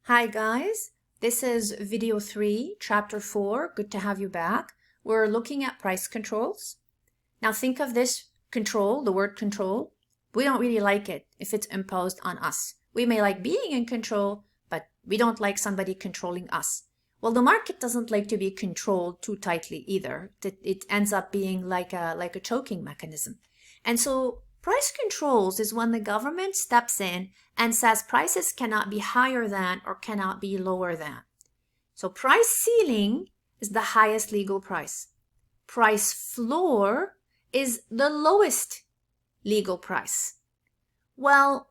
Hi guys, this is video 3, chapter 4. Good to have you back. We're looking at price controls. Now think of this control, the word control. We don't really like it if it's imposed on us. We may like being in control, but we don't like somebody controlling us. Well, the market doesn't like to be controlled too tightly either. It ends up being like a choking mechanism. And so price controls is when the government steps in and says prices cannot be higher than or cannot be lower than. So price ceiling is the highest legal price. Price floor is the lowest legal price. Well,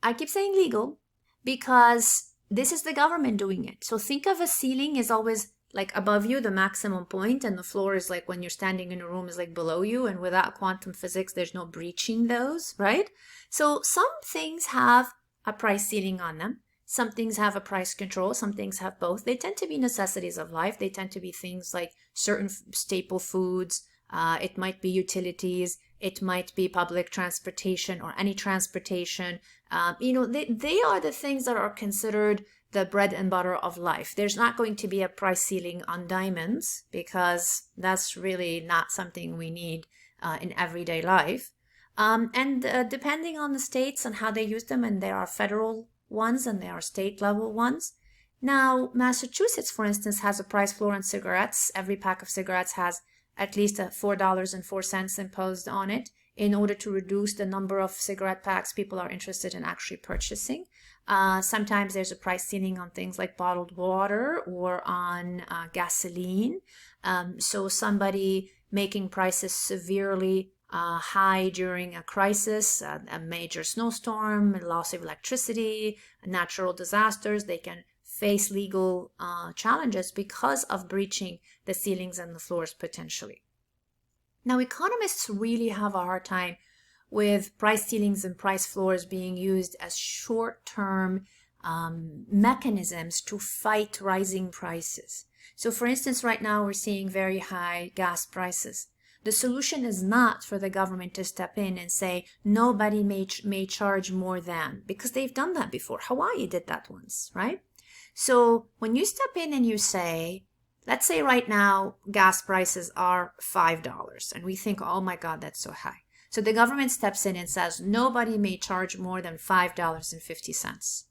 I keep saying legal because this is the government doing it. So think of a ceiling is always like above you, the maximum point, and the floor is like when you're standing in a room is like below you, and without quantum physics, there's no breaching those, right? So some things have a price ceiling on them. Some things have a price control. Some things have both. They tend to be necessities of life. They tend to be things like certain staple foods. It might be utilities. It might be public transportation or any transportation. They are the things that are considered the bread and butter of life. There's not going to be a price ceiling on diamonds because that's really not something we need in everyday life. Depending on the states and how they use them, and there are federal ones and there are state level ones. Now, Massachusetts, for instance, has a price floor on cigarettes. Every pack of cigarettes has at least $4.04 imposed on it in order to reduce the number of cigarette packs people are interested in actually purchasing. Sometimes there's a price ceiling on things like bottled water or on gasoline. So somebody making prices severely high during a crisis, a major snowstorm, loss of electricity, natural disasters, they can face legal challenges because of breaching the ceilings and the floors potentially. Now, economists really have a hard time with price ceilings and price floors being used as short-term mechanisms to fight rising prices. So for instance, right now we're seeing very high gas prices. The solution is not for the government to step in and say nobody may charge more than, because they've done that before. Hawaii did that once, right? So when you step in and you say, let's say right now gas prices are $5 and we think, oh my God, that's so high. So the government steps in and says nobody may charge more than $5.50.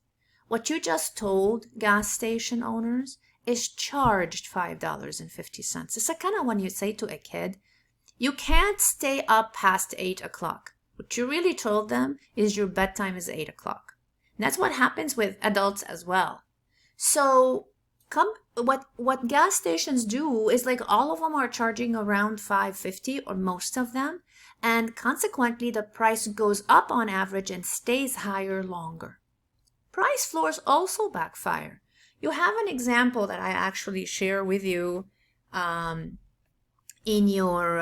What you just told gas station owners is charged $5.50. It's like kind of when you say to a kid, you can't stay up past 8 o'clock. What you really told them is your bedtime is 8 o'clock. And that's what happens with adults as well. So what gas stations do is like all of them are charging around $5.50 or most of them. And consequently, the price goes up on average and stays higher longer. Price floors also backfire. You have an example that I actually share with you in your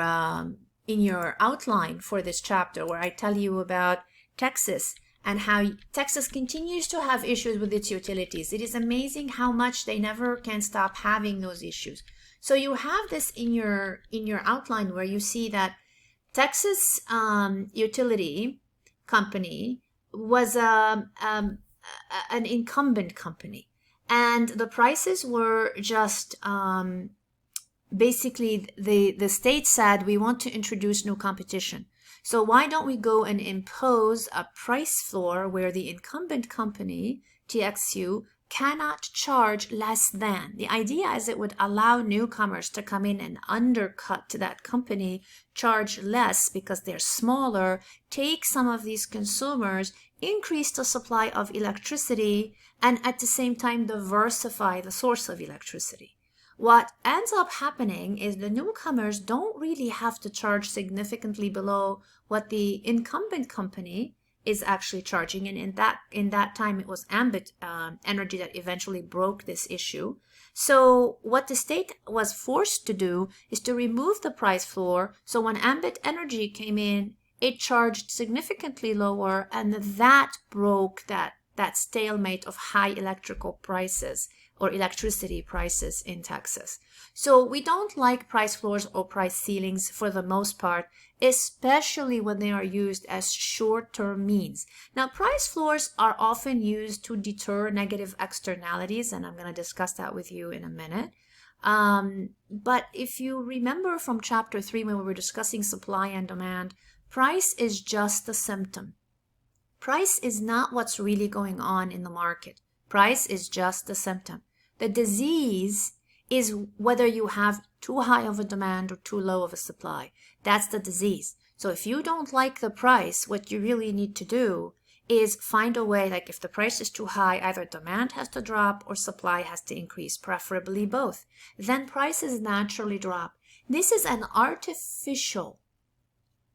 outline for this chapter, where I tell you about Texas and how Texas continues to have issues with its utilities. It is amazing how much they never can stop having those issues. So you have this in your outline where you see that Texas utility company was an incumbent company, and the prices were just basically the state said we want to introduce new competition. So why don't we go and impose a price floor where the incumbent company, TXU, cannot charge less than. The idea is it would allow newcomers to come in and undercut that company, charge less because they're smaller, take some of these consumers, increase the supply of electricity, and at the same time diversify the source of electricity. What ends up happening is the newcomers don't really have to charge significantly below what the incumbent company is actually charging. And in that time, it was Ambit Energy that eventually broke this issue. So what the state was forced to do is to remove the price floor. So when Ambit Energy came in, it charged significantly lower, and that broke that stalemate of high electrical prices or electricity prices in Texas. So we don't like price floors or price ceilings for the most part, especially when they are used as short-term means. Now, price floors are often used to deter negative externalities, and I'm going to discuss that with you in a minute. But if you remember from chapter 3 when we were discussing supply and demand, price is just a symptom. Price is not what's really going on in the market. Price is just a symptom. The disease is whether you have too high of a demand or too low of a supply. That's the disease. So if you don't like the price, what you really need to do is find a way, like if the price is too high, either demand has to drop or supply has to increase, preferably both. Then prices naturally drop. This is an artificial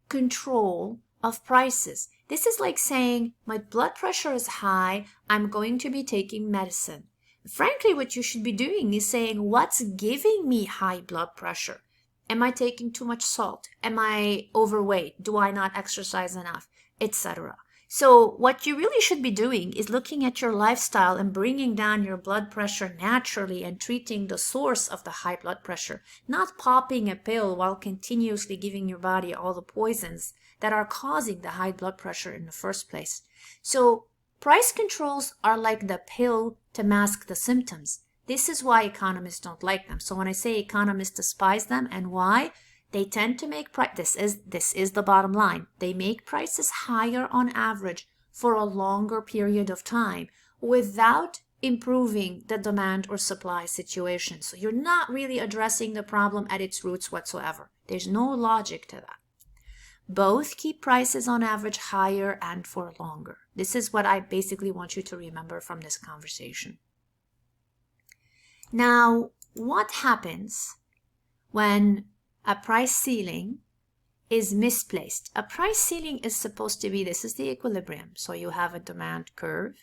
control of prices. This is like saying, my blood pressure is high, I'm going to be taking medicine. Frankly, what you should be doing is saying, what's giving me high blood pressure? Am I taking too much salt? Am I overweight? Do I not exercise enough? Etc. So what you really should be doing is looking at your lifestyle and bringing down your blood pressure naturally and treating the source of the high blood pressure, not popping a pill while continuously giving your body all the poisons that are causing the high blood pressure in the first place. So price controls are like the pill to mask the symptoms. This is why economists don't like them. So when I say economists despise them, and why? They tend to make this is the bottom line. They make prices higher on average for a longer period of time without improving the demand or supply situation. So you're not really addressing the problem at its roots whatsoever. There's no logic to that. Both keep prices on average higher and for longer. This is what I basically want you to remember from this conversation. Now, what happens when a price ceiling is misplaced? A price ceiling is supposed to be, this is the equilibrium. So you have a demand curve,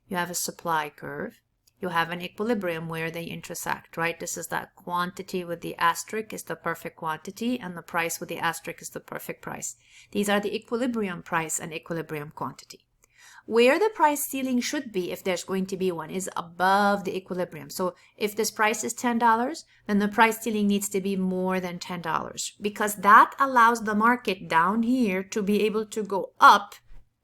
you have a supply curve, you have an equilibrium where they intersect, right? This is that quantity with the asterisk is the perfect quantity, and the price with the asterisk is the perfect price. These are the equilibrium price and equilibrium quantity. Where the price ceiling should be, if there's going to be one, is above the equilibrium. So if this price is $10, then the price ceiling needs to be more than $10, because that allows the market down here to be able to go up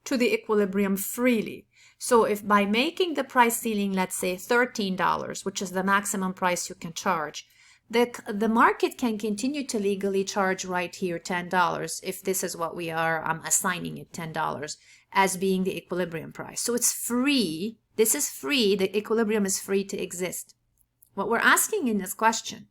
to the equilibrium freely. So if by making the price ceiling, let's say $13, which is the maximum price you can charge, the market can continue to legally charge right here $10 if this is what we are assigning it, $10, as being the equilibrium price. So it's free. This is free. The equilibrium is free to exist. What we're asking in this question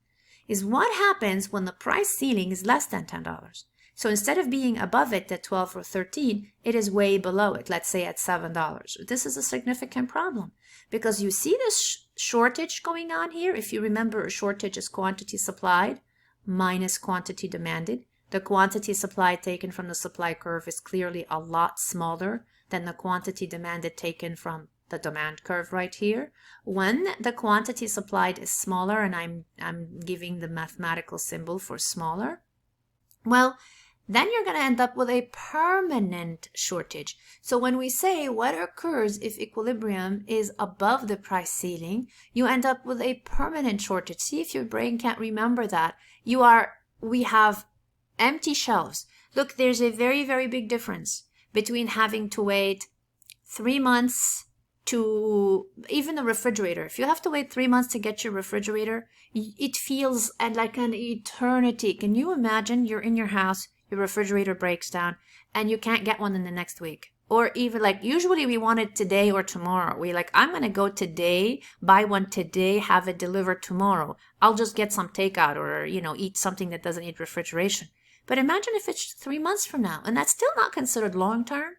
is what happens when the price ceiling is less than $10? So instead of being above it at 12 or 13, it is way below it, let's say at $7. This is a significant problem because you see this shortage going on here. If you remember, a shortage is quantity supplied minus quantity demanded. The quantity supplied taken from the supply curve is clearly a lot smaller than the quantity demanded taken from the demand curve right here. When the quantity supplied is smaller, and I'm giving the mathematical symbol for smaller, well, then you're going to end up with a permanent shortage. So when we say what occurs if equilibrium is above the price ceiling, you end up with a permanent shortage. See if your brain can't remember that. We have empty shelves. Look, there's a very, very big difference between having to wait 3 months to even a refrigerator. If you have to wait 3 months to get your refrigerator, it feels like an eternity. Can you imagine you're in your house, your refrigerator breaks down, and you can't get one in the next week? Or even like, usually we want it today or tomorrow. We like, I'm going to go today, buy one today, have it delivered tomorrow. I'll just get some takeout or, eat something that doesn't need refrigeration. But imagine if it's 3 months from now, and that's still not considered long term,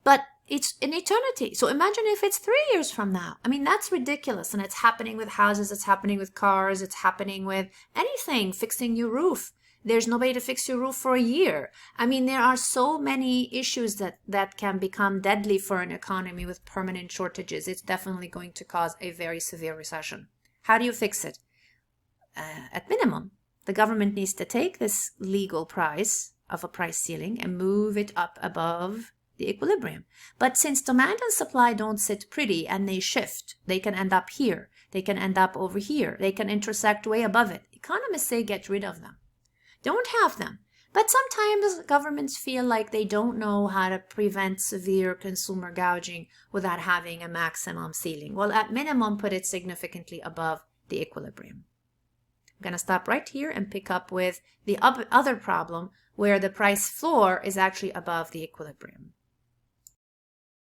but it's an eternity. So imagine if it's 3 years from now. I mean, that's ridiculous. And it's happening with houses, it's happening with cars, it's happening with anything, fixing your roof. There's nobody to fix your roof for a year. I mean, there are so many issues that can become deadly for an economy with permanent shortages. It's definitely going to cause a very severe recession. How do you fix it? At minimum, the government needs to take this legal price of a price ceiling and move it up above the equilibrium. But since demand and supply don't sit pretty and they shift, they can end up here. They can end up over here. They can intersect way above it. Economists say get rid of them. Don't have them. But sometimes governments feel like they don't know how to prevent severe consumer gouging without having a maximum ceiling. Well, at minimum, put it significantly above the equilibrium. I'm going to stop right here and pick up with the other problem where the price floor is actually above the equilibrium.